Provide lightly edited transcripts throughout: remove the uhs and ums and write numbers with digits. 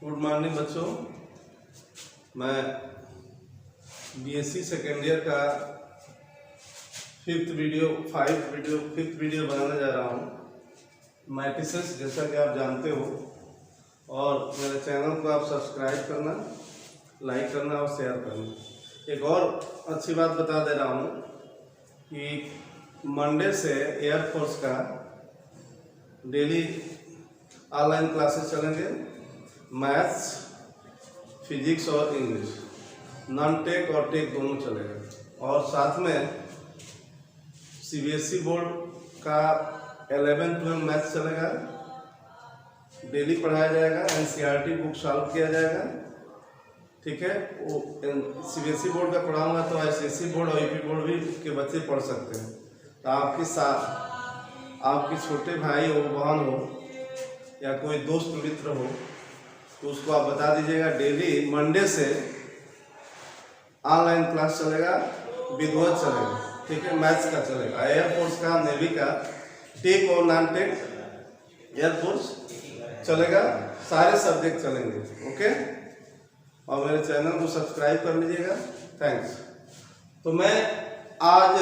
Good morning बच्चों। मैं BSc second year का फिफ्थ वीडियो बनाने जा रहा हूँ मैट्रिसेस, जैसा कि आप जानते हो। और मेरे चैनल को आप सब्सक्राइब करना, लाइक करना और शेयर करना। एक और अच्छी बात बता दे रहा हूँ कि मंडे से एयरफोर्स का डेली ऑनलाइन क्लासेस चलेंगे। मैथ्स, फिजिक्स और इंग्लिश, नॉन टेक और टेक दोनों चलेगा। और साथ में सीबीएसई बोर्ड का 11-12 मैथ्स चलेगा, डेली पढ़ाया जाएगा। एनसीईआरटी बुक सॉल्व किया जाएगा, ठीक है। वो सीबीएसई बोर्ड का पढ़ाऊंगा तो आईसीएसई बोर्ड और यूपी बोर्ड भी के बच्चे पढ़ सकते हैं। तो आपके साथ आपके छोटे भाई हो, बहन हो या कोई दोस्त मित्र हो तो उसको आप बता दीजिएगा। डेली मंडे से ऑनलाइन क्लास चलेगा, विधवत चलेगा, ठीक है। मैथ्स का चलेगा, एयरफोर्स का, नेवी का, टेक और नॉन टेक एयरफोर्स चलेगा। सारे सब्जेक्ट चलेंगे, ओके। और मेरे चैनल को सब्सक्राइब कर लीजिएगा। थैंक्स। तो मैं आज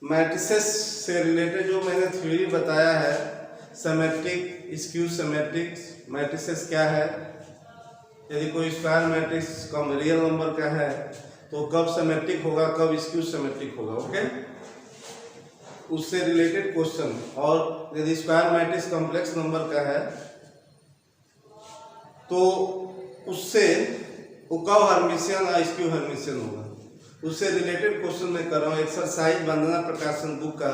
मैट्रिसेस से रिलेटेड जो मैंने थ्योरी बताया है, सिमेट्रिक, स्क्यू सिमेट्रिक मैट्रिसेस क्या है, यदि कोई स्क्वायर मैट्रिक्स कम रियल नंबर का है तो कब सिमेट्रिक होगा, कब स्क्यू सिमेट्रिक होगा, ओके। उससे रिलेटेड क्वेश्चन। और यदि स्क्वायर मैट्रिक्स कॉम्प्लेक्स नंबर का है तो उससे वो कब हर्मिशियन और स्क्यू हर्मिशियन होगा, उससे रिलेटेड क्वेश्चन मैं कर रहा हूँ। एक्सरसाइज वंदना प्रकाशन बुक का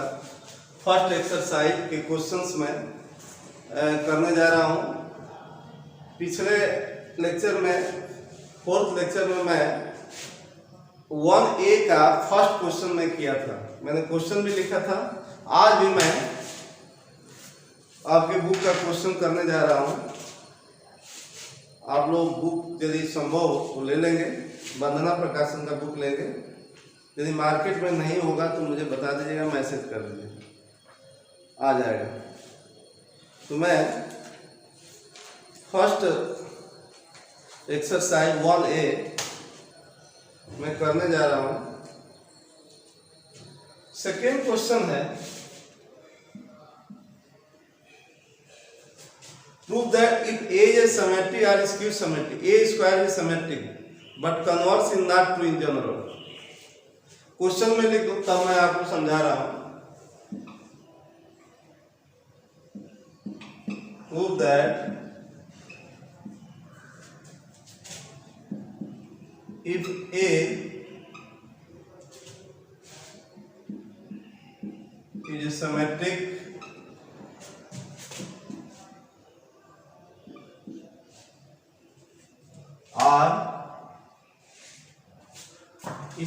फर्स्ट एक्सरसाइज के क्वेश्चंस में करने जा रहा हूँ। पिछले लेक्चर में, फोर्थ लेक्चर में मैं 1A का फर्स्ट क्वेश्चन में किया था, मैंने क्वेश्चन भी लिखा था। आज भी मैं आपके बुक का क्वेश्चन करने जा रहा हूँ। आप लोग बुक यदि संभव हो तो ले लेंगे, वंदना प्रकाशन का बुक लेंगे। यदि मार्केट में नहीं होगा तो मुझे बता दीजिएगा, मैसेज कर दीजिएगा, आ जाएगा। तो मैं फर्स्ट एक्सरसाइज 1A मैं करने जा रहा हूं। सेकेंड क्वेश्चन है, prove that if A is symmetry or skew symmetry, A square is symmetric but converse is not true in general। Question में लिख दूं तब मैं आपको समझा रहा हूं। Prove that if A is symmetric or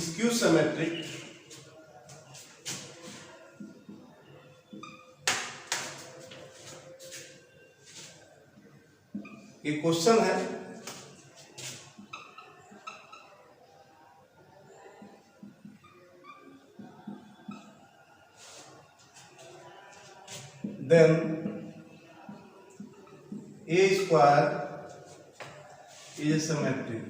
skew symmetric, ये क्वेश्चन है। Then A square is symmetric।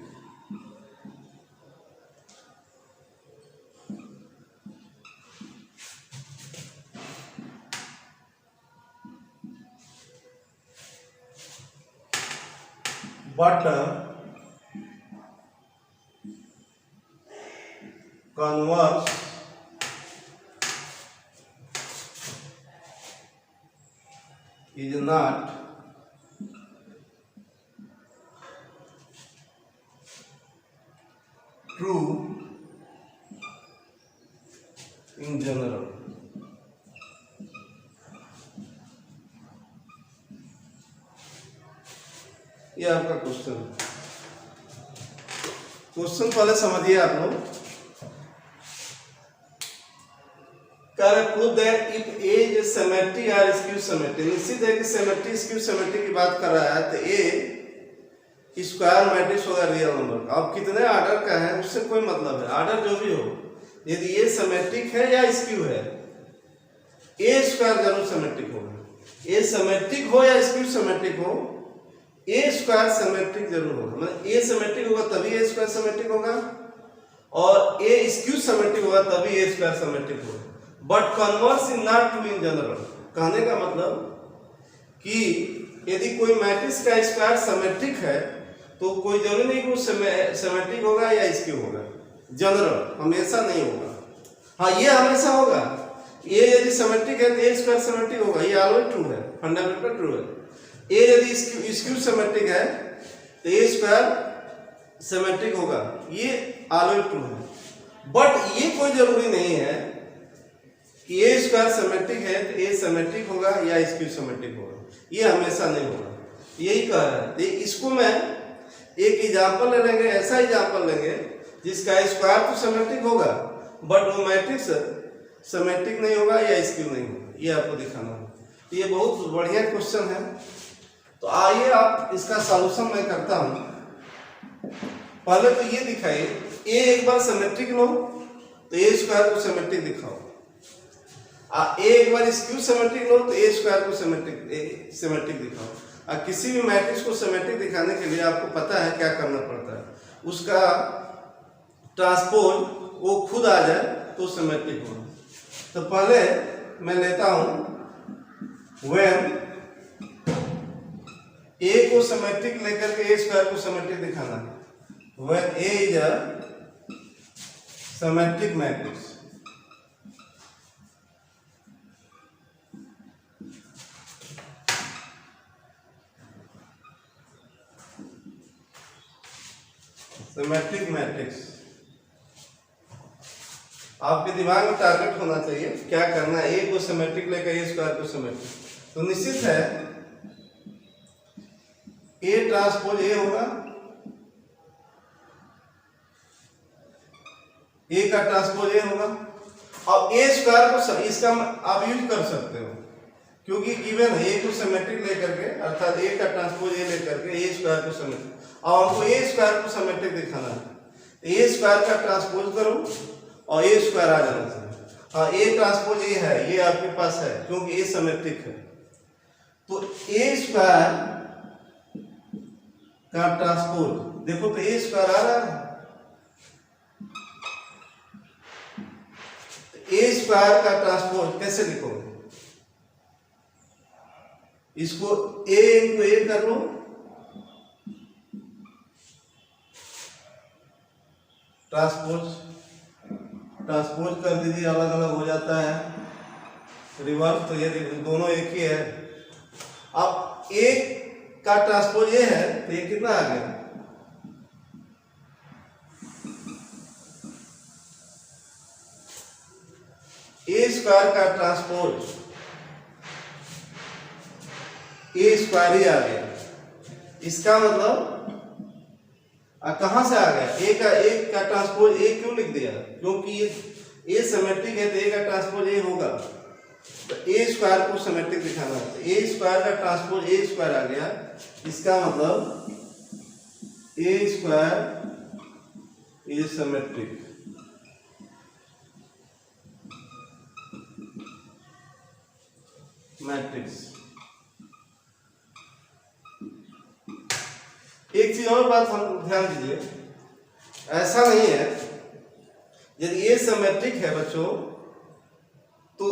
But converse is not true in general। ये आपका क्वेश्चन है। क्वेश्चन पहले समझिए आप लोग। Prove that if A is symmetry or skew symmetry। निश्चित है कि सिमेट्री स्क्यू सिमेट्री की बात कर रहा है तो A स्क्वायर मैट्रिक्स होगा रियल नंबर का। अब कितने ऑर्डर का है उससे कोई मतलब है, ऑर्डर जो भी हो, यदि ये सिमेट्रिक है या स्क्यू है, A स्क्वायर जरूर सिमेट्रिक होगा। ए सिमेट्रिक हो या स्क्यू सिमेट्रिक हो, ए स्क्वायर सिमेट्रिक जरूर होगा, मतलब ए सिमेट्रिक होगा तभी ए स्क्वायर सिमेट्रिक होगा, और ए स्क्यू सिमेट्रिक होगा तभी ए स्क्वायर सिमेट्रिक होगा। But converse in not true in general. कहने का मतलब कि यदि कोई मैट्रिक्स का स्क्वायर सिमेट्रिक है तो कोई जरूरी नहीं कि वो सिमेट्रिक होगा या स्क्यू होगा, जनरल हमेशा नहीं होगा। हाँ, ये हमेशा होगा, ये यदि सिमेट्रिक है तो ए स्क्वायर सिमेट्रिक होगा, ये ऑलवेज ट्रू है, फंडामेंटल ट्रू है। ए यदि स्क्यू सिमेट्रिक है तो ए स्क्वायर सिमेट्रिक होगा, ये ऑलवेज ट्रू है। बट ये कोई जरूरी नहीं है कि ए स्क्वायर सिमेट्रिक है तो ए सिमेट्रिक होगा या स्क्यू सिमेट्रिक होगा, ये हमेशा नहीं होगा, यही कह रहा है। इसको मैं एक एग्जांपल ले लेंगे, ऐसा एग्जांपल लेंगे जिसका स्क्वायर तो सिमेट्रिक होगा बट वो मैट्रिक्स सिमेट्रिक नहीं होगा या स्क्यू नहीं होगा, ये आपको दिखाना है। ये बहुत बढ़िया क्वेश्चन है, तो आइए आप इसका सॉल्यूशन मैं करता हूं। पहले तो ये दिखाइए, ए एक बार सिमेट्रिक लो तो ए स्क्वायर को सिमेट्रिक दिखाओ, ए एक बार स्क्यू सिमेट्रिक लो तो ए स्क्वायर को सिमेट्रिक दिखाओ। किसी भी मैट्रिक्स को सिमेट्रिक दिखाने के लिए आपको पता है क्या करना पड़ता है, उसका ट्रांसपोज वो खुद आ जाए तो सिमेट्रिक होगा। तो पहले मैं लेता हूं व्हेन ए को सिमेट्रिक लेकर के ए स्क्वायर को सिमेट्रिक दिखाना है। When A is a symmetric matrix, symmetric matrix. आपके दिमाग में टारगेट होना चाहिए क्या करना है, ए को सिमेट्रिक लेकर ए स्क्वायर को सिमेट्रिक। तो निश्चित है ए ट्रांसपोज ए होगा, ए का ट्रांसपोज ए होगा, और ए स्क्वायर को इसका आप यूज कर सकते हो क्योंकि गिवन है ए को सिमेट्रिक लेकर के, अर्थात ए का ट्रांसपोज ए लेकर के ए स्क्वायर को सिमेट्रिक, और हमको ए स्क्वायर को सिमेट्रिक दिखाना है। ए स्क्वायर का ट्रांसपोज करो और ए स्क्वायर आ जाना चाहिए। हाँ, ए ट्रांसपोज ए है, ये आपके पास है क्योंकि ए सिमेट्रिक है। तो ए स्क्वायर का ट्रांसपोज देखो तो ए स्क्वायर आ रहा है, ए स्क्वायर का ट्रांसपोज कैसे लिखोगे? इसको ए इंटू ए कर लो, ट्रांसपोज कर दीजिए, अलग अलग हो जाता है, रिवर्स तो ये दोनों एक ही है। अब एक का ट्रांसपोज ये है तो ये कितना आ गया? ए स्क्वायर का ट्रांसपोज ए स्क्वायर ही आ गया। इसका मतलब कहां से आ गया? ए का ट्रांसपोज ए क्यों लिख दिया? क्योंकि ये ए सिमेट्रिक है तो ए का ट्रांसपोज ए होगा, तो ए स्क्वायर को सिमेट्रिक दिखाना है, तो ए स्क्वायर का ट्रांसपोज ए स्क्वायर आ गया। इसका मतलब ए स्क्वायर इज सिमेट्रिक। मैट्रिक्स। एक चीज और बात हम ध्यान दीजिए, ऐसा नहीं है यदि ए सिमेट्रिक है बच्चों तो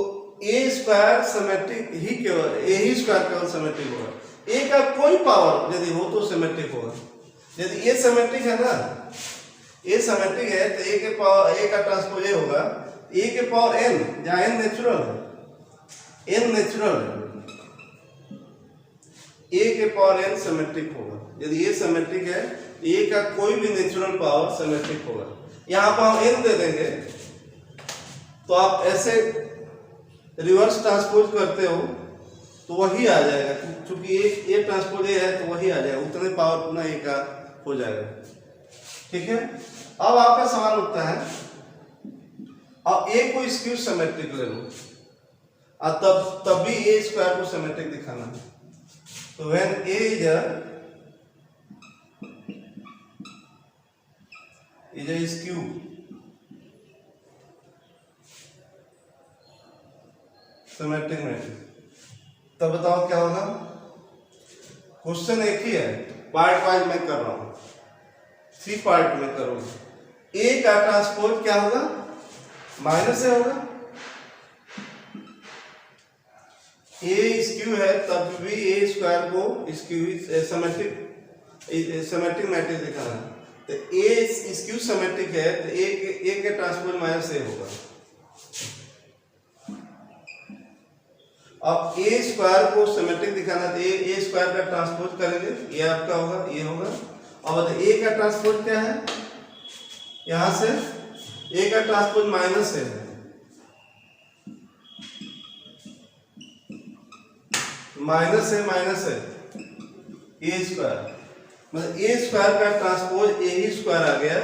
ए स्क्वायर सिमेट्रिक ही केवल ए ही स्क्वायर केवल सिमेट्रिक होगा, ए का कोई पावर यदि हो तो सिमेट्रिक होगा। यदि ए सिमेट्रिक है ना, ए सिमेट्रिक है तो ए के पावर ए का ट्रांसपोज ए होगा, ए के पावर एन, जहां एन नेचुरल है, एन नेचुरल है, ए के पावर एन सिमेट्रिक होगा। यदि ए सिमेट्रिक है ए का कोई भी नेचुरल पावर सिमेट्रिक होगा। यहां पर हम एन दे देंगे तो आप ऐसे रिवर्स ट्रांसपोज करते हो तो वही आ जाएगा, क्योंकि ए ट्रांसपोज ए है तो वही आ जाएगा, उतने पावर पुनः ए का हो जाएगा। ठीक है, अब आपका सवाल उठता है, अब ए को स्क्यू सिमेट्रिक ले लो और तब भी ए स्क्वायर को सिमेट्रिक दिखाना है। तो when A is a skew, symmetric matrix, तब बताओ क्या होगा? क्वेश्चन एक ही है, पार्ट वाइज मैं कर रहा हूँ, 3 पार्ट में करोगे। ए का ट्रांसपोज क्या होगा, माइनस ए होगा। ए स्क्यू है तब भी ए स्क्वायर को स्क्यू सिमेट्रिक मैट्रिक्स दिखाना है, तो ए स्क्यू सिमेट्रिक है तो ए के ट्रांसपोज माइनस ए होगा। अब ए स्क्वायर को सिमेट्रिक दिखाना तो ए स्क्वायर का ट्रांसपोज करेंगे, ये आपका होगा, ये होगा। अब ए का ट्रांसपोज क्या है, यहां से ए का ट्रांसपोज माइनस है, माइनस है ए स्क्वायर, मतलब ए स्क्वायर का ट्रांसपोज ए ही स्क्वायर आ गया,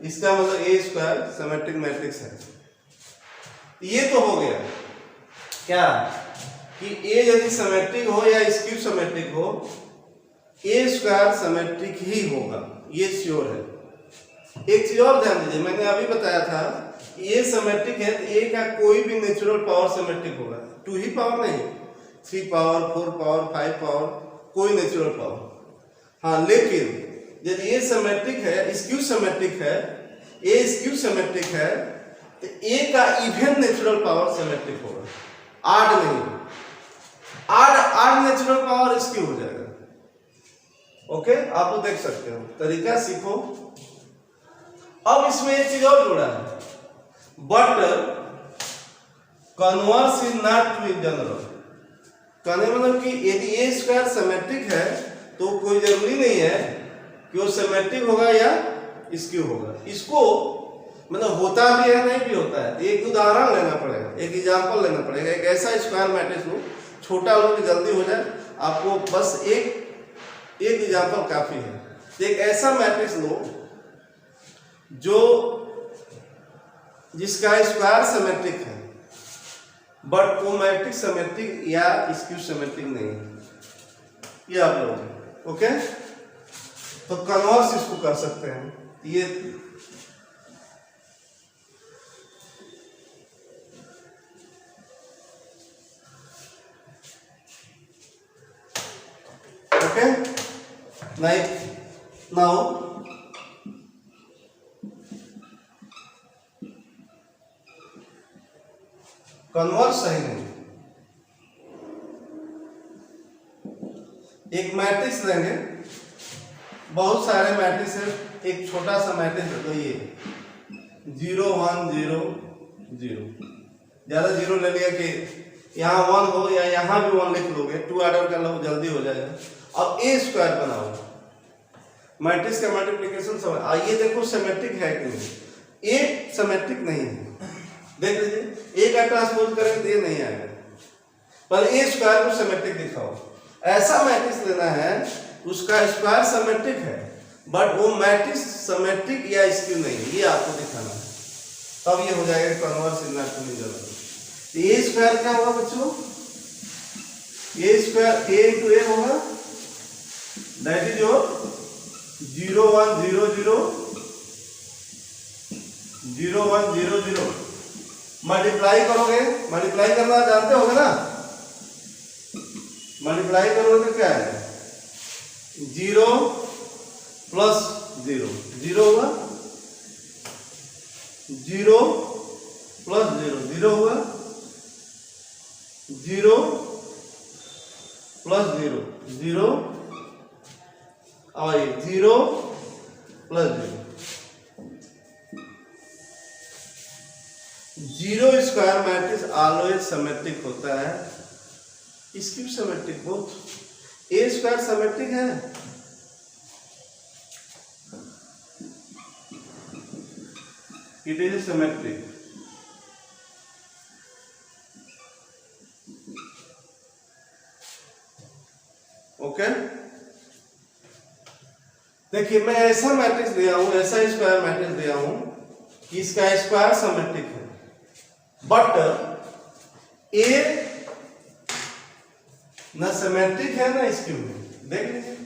इसका मतलब ए स्क्वायर सिमेट्रिक मैट्रिक्स है। ये तो हो गया क्या कि ए यदि सिमेट्रिक हो या स्क्यू सिमेट्रिक हो, ए स्क्वायर सिमेट्रिक ही होगा, ये श्योर है। एक चीज और ध्यान दीजिए, मैंने अभी बताया था ए सिमेट्रिक है तो ए का कोई भी नेचुरल पावर सिमेट्रिक होगा, 2 ही पावर नहीं, 3 पावर 4 पावर 5 पावर, कोई नेचुरल पावर। हाँ, लेकिन यदि ए सिमेट्रिक है, स्क्यू सिमेट्रिक है, ए स्क्यू सिमेट्रिक है तो ए का इवन नेचुरल पावर सिमेट्रिक होगा, आड नहीं। आड नेचुरल पावर स्क्यू हो जाएगा। ओके, आप तो देख सकते हो, तरीका सीखो। अब इसमें एक चीज और जुड़ा है, but converse is not true in general. कहने मतलब कि यदि ए स्क्वायर सिमेट्रिक है तो कोई जरूरी नहीं है कि वो सिमेट्रिक होगा या स्क्यू होगा, इसको मतलब होता भी है नहीं भी होता है। एक उदाहरण लेना पड़ेगा, एक एग्जांपल लेना पड़ेगा, एक ऐसा स्क्वायर मैट्रिक्स लो, छोटा लो कि जल्दी हो जाए, आपको बस एक एग्जांपल काफी है। तो एक ऐसा मैट्रिक्स लो जो जिसका स्क्वायर सिमेट्रिक है बट वो मैट्रिक्स सिमेट्रिक या स्क्यू सिमेट्रिक नहीं है, ये आप लोग। ओके, तो कन्वर्स इसको कर सकते हैं। ये ओके, नाउ कन्वर्स सही नहीं, एक मैट्रिक्स लेंगे, बहुत सारे मैट्रिक्स है, एक छोटा सा मैट्रिक्स है, तो ये 0 1 0 0, ज्यादा 0 ले लिया कि यहाँ 1 हो या यहाँ भी 1 लिख लोगे, 2 ऑर्डर कर लो, जल्दी हो जाएगा। अब ए स्क्वायर बनाओ, मैट्रिक्स का मल्टीप्लिकेशन समझ। आइए देखो सिमेट्रिक है कि नहीं, ए सिमेट्रिक नहीं है, देख लीजिए, ए का ट्रांसपोज करेंगे तो ये नहीं आएगा, पर ए स्क्वायर को सिमेट्रिक दिखाओ। ऐसा मैट्रिक्स लेना है उसका स्क्वायर सिमेट्रिक है बट वो मैट्रिक्स सिमेट्रिक या स्क्यू नहीं है, ये आपको दिखाना है, तब ये हो जाएगा converse is not true in general. A square क्या होगा बच्चों, ए स्क्वायर ए इंटू ए होगा, दैट इज योर 0 1 0 0 0 1 0 0। मल्टीप्लाई करोगे, मल्टीप्लाई करना जानते होगे ना, मल्टीप्लाई करोगे तो क्या है, 0 प्लस 0 0 हुआ, 0 प्लस 0 0 हुआ, 0 प्लस 0 0, और 0 plus 0। 0 square matrix always symmetric होता है, स्क्यू सिमेट्रिक बोथ। ए स्क्वायर सिमेट्रिक है, इट इज सिमेट्रिक। ओके, देखिए मैं ऐसा मैट्रिक्स दिया हूं, ऐसा स्क्वायर मैट्रिक्स दिया हूं कि इसका स्क्वायर सिमेट्रिक है बट ए ना सिमेट्रिक है ना स्क्यू है, देख लीजिए।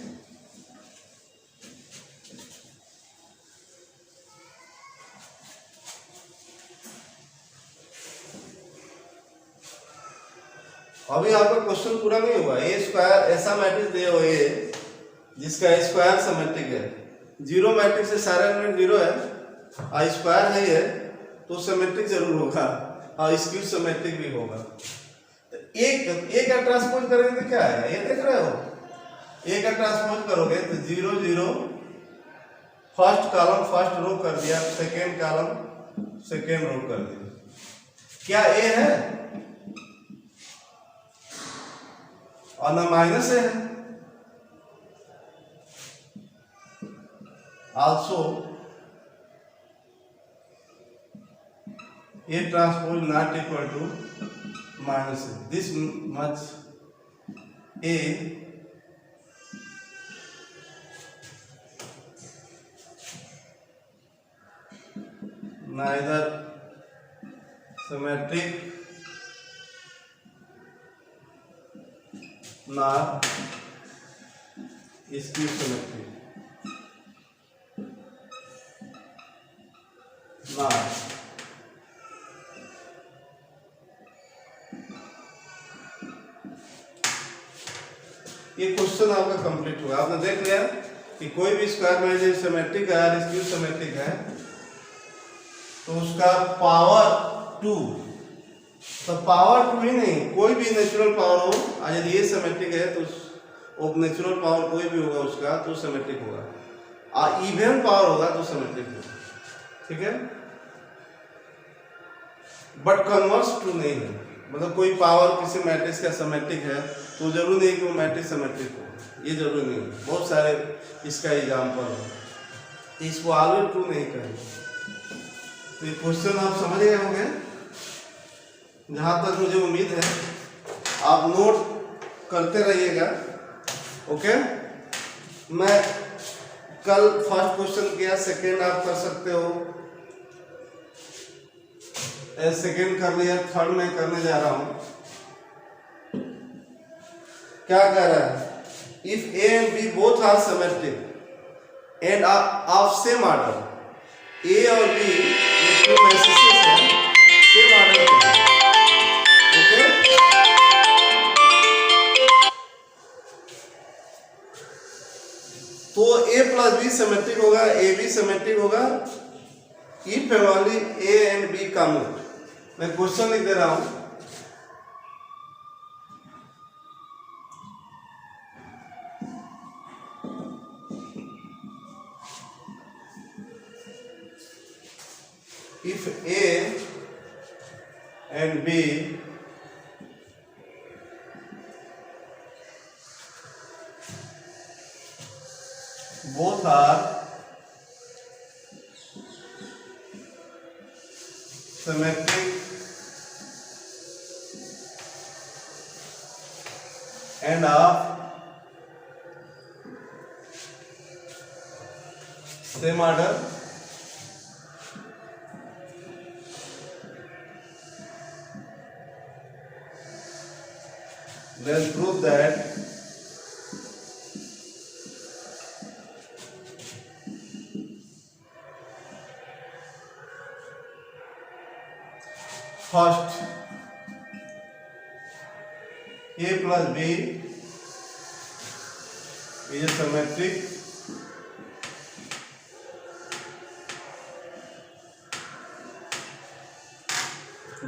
अभी आपका क्वेश्चन पूरा नहीं हुआ। ए स्क्वायर ऐसा मैट्रिक्स दिया हो, ए जिसका स्क्वायर सिमेट्रिक है। जीरो मैट्रिक्स से सारे एलिमेंट जीरो है और स्क्वायर नहीं है तो सिमेट्रिक जरूर होगा और स्क्यू सिमेट्रिक भी होगा। तो एक का ट्रांसपोज करेंगे तो क्या है, ये देख रहे हो, एक का ट्रांसपोज करोगे तो 0 0 फर्स्ट कॉलम फर्स्ट रो कर दिया, सेकेंड कॉलम सेकेंड रो कर दिया। क्या ए है और ना माइनस ए है। Also A transpose not equal to minus A, this much A neither symmetric nor skew symmetric nor ये क्वेश्चन आपका कंप्लीट हुआ। आपने देख लिया कि कोई भी स्क्वायर में सिमेट्रिक है और स्क्यू सिमेट्रिक है तो उसका पावर 2, तो पावर 2 ही नहीं, कोई भी नेचुरल पावर हो, यदि ये सिमेट्रिक है तो वो नेचुरल पावर कोई भी होगा उसका तो सिमेट्रिक होगा, और इवन पावर होगा तो सिमेट्रिक होगा, ठीक है। बट कन्वर्स ट्रू नहीं है, मतलब कोई पावर किसी मैट्रिक्स का सिमेट्रिक है तो जरूरी नहीं कि वो मैट्रिक्स सिमेट्रिक हो, ये जरूरी नहीं है। बहुत सारे इसका एग्जाम्पल है, तो इसको ऑलवेज ट्रू नहीं करेंगे। तो ये क्वेश्चन आप समझ गए होंगे, जहाँ तक मुझे उम्मीद है आप नोट करते रहिएगा, ओके। मैं कल फर्स्ट क्वेश्चन किया, सेकेंड आप कर सकते हो, सेकेंड कर लिया, थर्ड में करने जा रहा हूं। क्या कह रहा है, if A and B both are symmetric and of same order, A और बी ये दो मैट्रिसेस हैं सेम ऑर्डर के, ओके। तो ए प्लस बी सिमेट्रिक होगा, ए बी सिमेट्रिक होगा if and only A and B common. मैं question लिख दे रहा हूं, if A and B both are symmetric and of same order, then prove that first A plus B is symmetric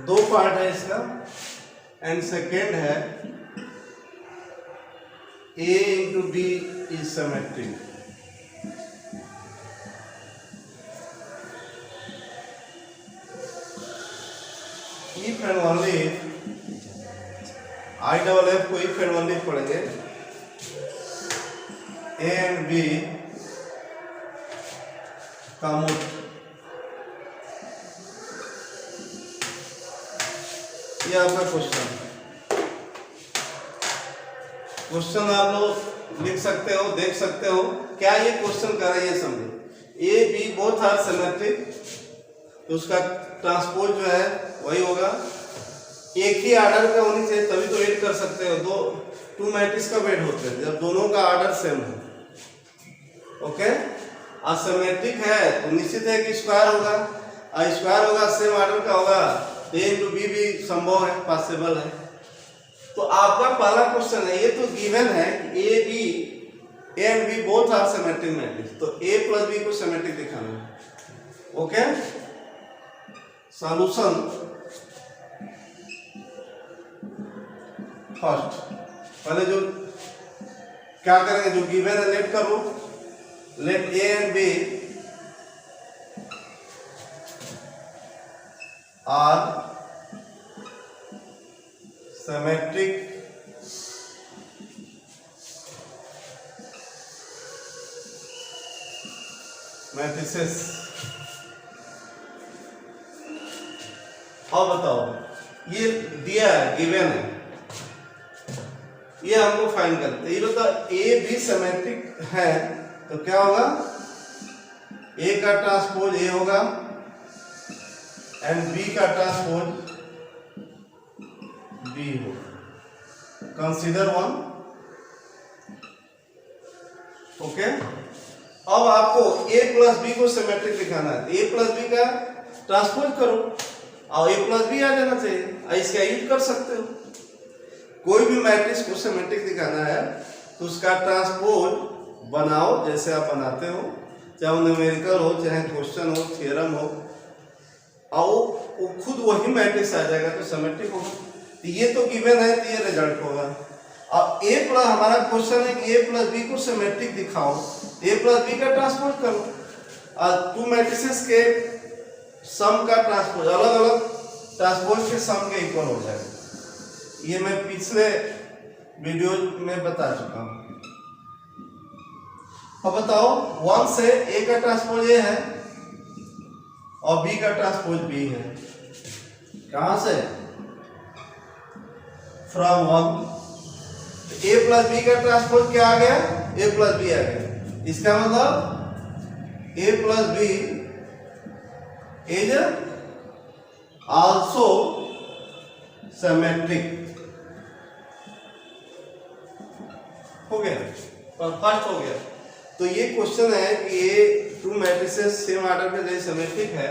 दो part है इसका, and second है A into B is symmetric। If and only I double F को if and only पढ़ेंगे, A and B common. ये आपका question आप लोग लिख सकते हो, देख सकते हो क्या ये क्वेश्चन कर रहा है, ये समझे। A B both are symmetric, तो उसका ट्रांसपोज जो है वही होगा, एक ही आर्डर का होनी चाहिए तभी तो ऐड कर सकते हो। टू मैट्रिक्स का वेट होते हैं जब दोनों का आर्डर सेम है, ओके। असिमेट्रिक है तो निश्चित है कि स्क्वायर होगा, और स्क्वायर होगा सेम आर्डर का होगा, ए इंटू बी भी संभव है, पॉसिबल है। तो आपका पहला क्वेश्चन है, ये तो गिवन है कि A B A and B both are symmetric matrix, तो ए प्लस बी को सिमेट्रिक दिखाना है। ओके, सॉल्यूशन फर्स्ट, पहले जो क्या करेंगे, जो गिवन है लेट करो, let A and B are symmetric matrices. और बताओ, ये दिया है, गिवन है, ये हमको फाइंड करते हैं। ये बताओ ए बी सिमेट्रिक है तो क्या होगा, ए का ट्रांसपोज ए होगा एंड बी का ट्रांसपोज बी होगा। Consider one. ओके, अब आपको ए प्लस बी को सिमेट्रिक दिखाना है, ए प्लस बी का ट्रांसपोज करो और ए प्लस बी आ जाना चाहिए, इसका यूज कर सकते हो। कोई भी मैट्रिक्स को सिमेट्रिक दिखाना है तो उसका ट्रांसपोज बनाओ, जैसे आप बनाते हो, चाहे वो न्यूमेरिकल हो, चाहे क्वेश्चन हो, थ्योरम हो, और वो खुद वही मैट्रिक्स आ जाएगा तो सिमेट्रिक होगा। तो ये तो गिवन है, तो ये रिजल्ट होगा। अब ए प्लस, हमारा क्वेश्चन है कि ए प्लस बी को सिमेट्रिक दिखाओ, ए प्लस बी का ट्रांसपोज करो और टू मैट्रिसेस के सम का ट्रांसपोज, अलग अलग ट्रांसपोज के सम के इक्वल हो जाएगा। ये मैं पिछले वीडियो में बता चुका हूं। अब बताओ, 1 से ए का ट्रांसपोज ए है और बी का ट्रांसपोज बी है। कहां से, फ्रॉम 1। ए प्लस बी का ट्रांसपोज क्या आ गया, ए प्लस बी आ गया। इसका मतलब A plus B is also symmetric. हो गया, फर्स्ट हो गया। तो ये क्वेश्चन है कि ये टू मैट्रिसेस सेम ऑर्डर पे यदि सिमेट्रिक है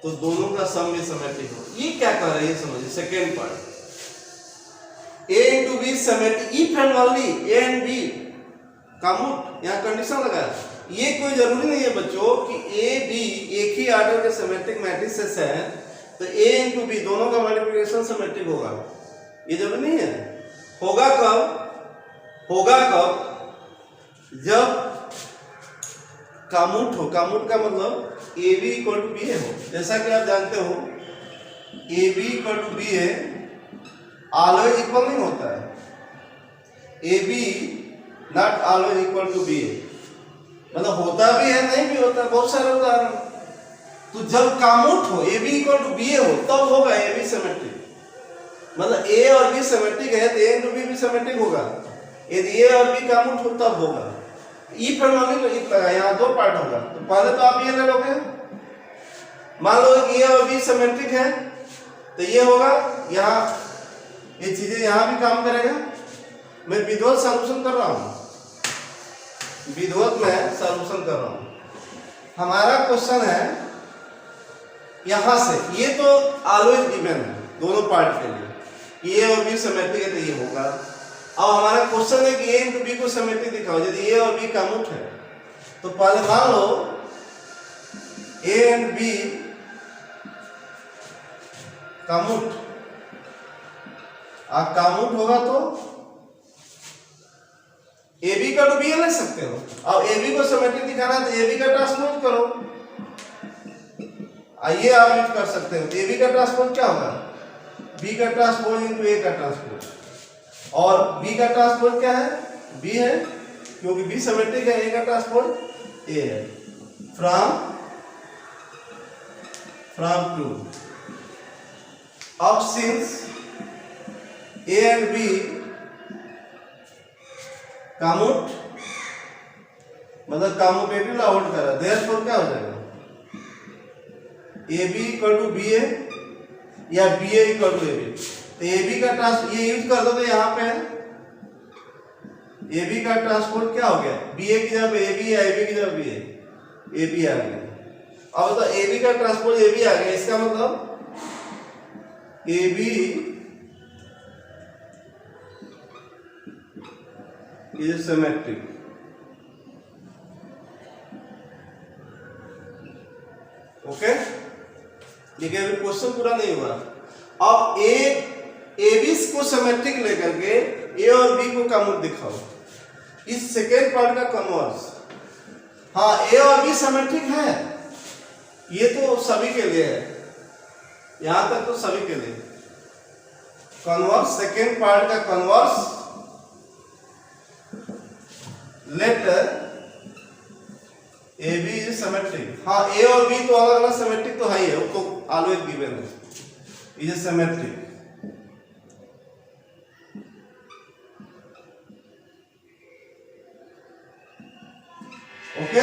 तो दोनों का सम भी सिमेट्रिक हो। ये क्या कर रहा है, ये समझिए। Second part, A into B symmetric if and only A and B common, यहाँ कंडीशन लगा है। ये कोई जरूरी नहीं है बच्चों कि ए बी एक ही ऑर्डर के सिमेट्रिक मैट्रिसेस है तो ए इंटू बी दोनों का मल्टीप्लिकेशन सिमेट्रिक होगा, ये जरूरी नहीं है। होगा कब, होगा कब, जब कामूट हो। कामूट का मतलब A B equal to B A हो। जैसा कि आप जानते हो A B equal to B A always equal नहीं होता है, A B not always equal to B A, मतलब होता भी है नहीं भी होता, बहुत सारे उदाहरण। तो जब कामूट हो, A B equal to B A हो, तब होगा ए बी सिमेट्रिक। मतलब ए और बी सिमेट्रिक है तो ए इंटू बी भी सिमेट्रिक होगा। यदि ए और बी कामूट हो तब होगा। ई पर मान लो, इफ लगा, यहाँ दो पार्ट होगा। तो पहले तो आप ये ले लोगे, मान लो कि ए और बी सिमेट्रिक है तो ये होगा, यहाँ ये चीजें यहाँ भी काम करेगा। मैं विधिवत सॉल्यूशन कर रहा हूँ, विधिवत में सॉल्यूशन कर रहा हूँ। हमारा क्वेश्चन है यहां से, ये तो ऑलवेज गिवन है दोनों पार्ट के लिए कि ए और बी सिमेट्रिक है तो ये होगा। अब हमारा क्वेश्चन है कि ए इंटू बी को सिमेट्रिक दिखाओ। यदि ए और बी कामूट है तो पहले मान लो ए एंड बी कामूट, आप कामूट होगा तो ए बी का टू बी ले सकते हो। अब ए बी को सिमेट्रिक दिखाना है तो ए बी का ट्रांसपोज करो, आइए आप यूज कर सकते हो। ए बी का ट्रांसपोज क्या होगा, बी का ट्रांसपोज इनटू ए का ट्रांसपोज, और बी का ट्रांसपोज क्या है, बी है, क्योंकि बी सिमेट्रिक है, ए का ट्रांसपोज ए है। फ्रॉम टू, अब since A and B commute, मतलब कामोटेटिव लाउड करा, देयरफॉर क्या हो जाएगा, A B equal to B A या B A equal to A B. तो ए बी का ट्रांस ये यूज कर दो तो यहाँ पे है ए बी का ट्रांसपोज क्या हो गया, बी ए की जगह ए बी या ए बी की जगह बी ए बी आ गया। अब तो ए बी का ट्रांसपोज ए बी आ गया, इसका मतलब A B is symmetric. Okay, देखिए अभी क्वेश्चन पूरा नहीं हुआ। अब ए बी को सिमेट्रिक लेकर के ए और बी को कॉमन दिखाओ। इस सेकेंड पार्ट का कन्वर्स, हाँ ए और बी सिमेट्रिक है, ये तो सभी के लिए है, यहां तक तो सभी के लिए। कन्वर्स, सेकेंड पार्ट का converse, let A B is symmetric. हाँ ए और बी तो अलग अलग सिमेट्रिक तो है ही है, वो तो ऑलवेज गिवन है, इज सिमेट्रिक। ओके,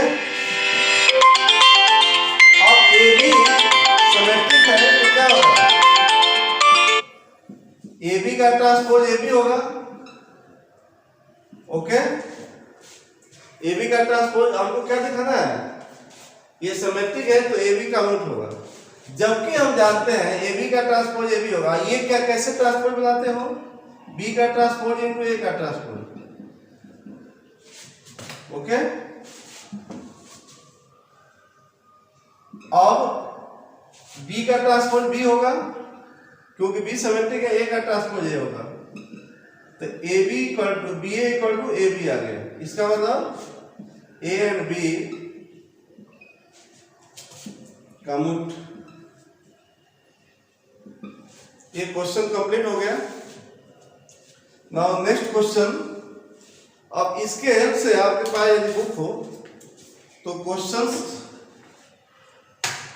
अब ए बी सिमेट्रिक है तो क्या होगा, ए बी का ट्रांसपोज ए बी होगा। ओके, ए बी का ट्रांसपोज हमको क्या दिखाना है, ये सिमेट्रिक है तो ए बी का रूट होगा, जबकि हम जानते हैं ए बी का ट्रांसपोज ए बी होगा। ये क्या कैसे ट्रांसपोज बनाते हो, बी का ट्रांसपोज इनटू ए का ट्रांसपोज। ओके, अब बी का ट्रांसपोज बी होगा, क्योंकि बी सिमेट्रिक है, ए का ट्रांसपोज ए होगा, तो A B equal to B equal to A B आ गया। इसका मतलब ए एंड बी कम्यूट। ये क्वेश्चन कंप्लीट हो गया। नाउ नेक्स्ट क्वेश्चन, अब इसके हेल्प से आपके पास यदि बुक हो तो क्वेश्चंस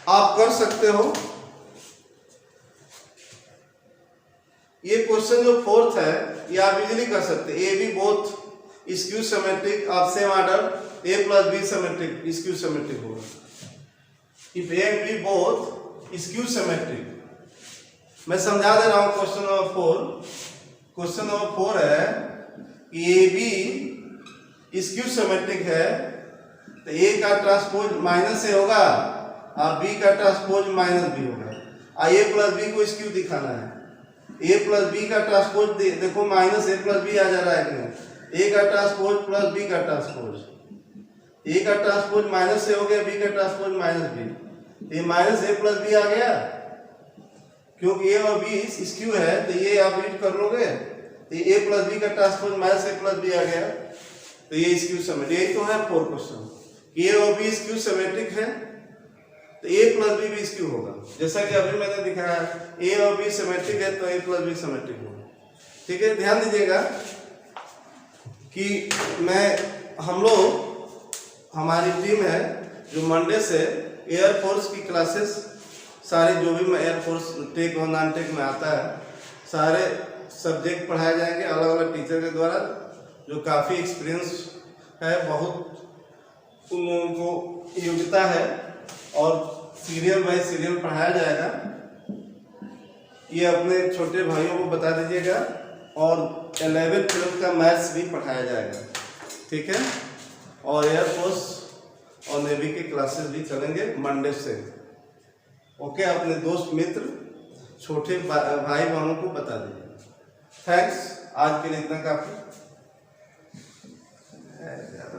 आप कर सकते हो। ये क्वेश्चन जो फोर्थ है ये आप इजीली कर सकते हैं। A B both skew symmetric of same order, A plus B symmetric skew symmetric होगा। If A and B both skew symmetric, मैं समझा दे रहा हूं क्वेश्चन नंबर 4। क्वेश्चन नंबर 4 है कि ए बी स्क्यू सिमेट्रिक है तो ए का ट्रांसपोज माइनस ए होगा और बी का ट्रांसपोज माइनस बी होगा। ए प्लस बी को स्क्यू दिखाना है, ए प्लस बी का ट्रांसपोज देखो माइनस ए प्लस बी आ जा रहा है कि नहीं, ए का ट्रांसपोज प्लस बी का ट्रांसपोज, ए का ट्रांसपोज माइनस से हो गया, बी का ट्रांसपोज माइनस बी, ये माइनस ए प्लस बी आ गया, क्योंकि ए और बी स्क्यू है तो ये आप रीड कर लोगे, तो ए प्लस बी का ट्रांसपोज माइनस ए प्लस बी आ गया, तो ये स्क्यू सिमेट्रिक। यही तो है 4 क्वेश्चन, ए और बी स्क्यू सिमेट्रिक है तो ए प्लस बी भी स्क्यू होगा। जैसा कि अभी मैंने दिखाया ए और बी सिमेट्रिक है तो ए प्लस बी सिमेट्रिक होगा। ठीक है, ध्यान दीजिएगा कि हम लोग हमारी टीम है जो मंडे से एयरफोर्स की क्लासेस सारे जो भी एयरफोर्स टेक और नॉन टेक में आता है सारे सब्जेक्ट पढ़ाए जाएंगे अलग अलग टीचर के द्वारा, जो काफ़ी एक्सपीरियंस है, बहुत उन लोगों को योग्यता है और सीरियल बाय सीरियल पढ़ाया जाएगा। ये अपने छोटे भाइयों को बता दीजिएगा और 11th 12th का मैथ्स भी पढ़ाया जाएगा। ठीक है, और एयरफोर्स और नेवी की क्लासेस भी चलेंगे मंडे से। ओके, अपने दोस्त मित्र छोटे भाई बहनों को बता दीजिए। थैंक्स, आज के लिए इतना काफ़ी।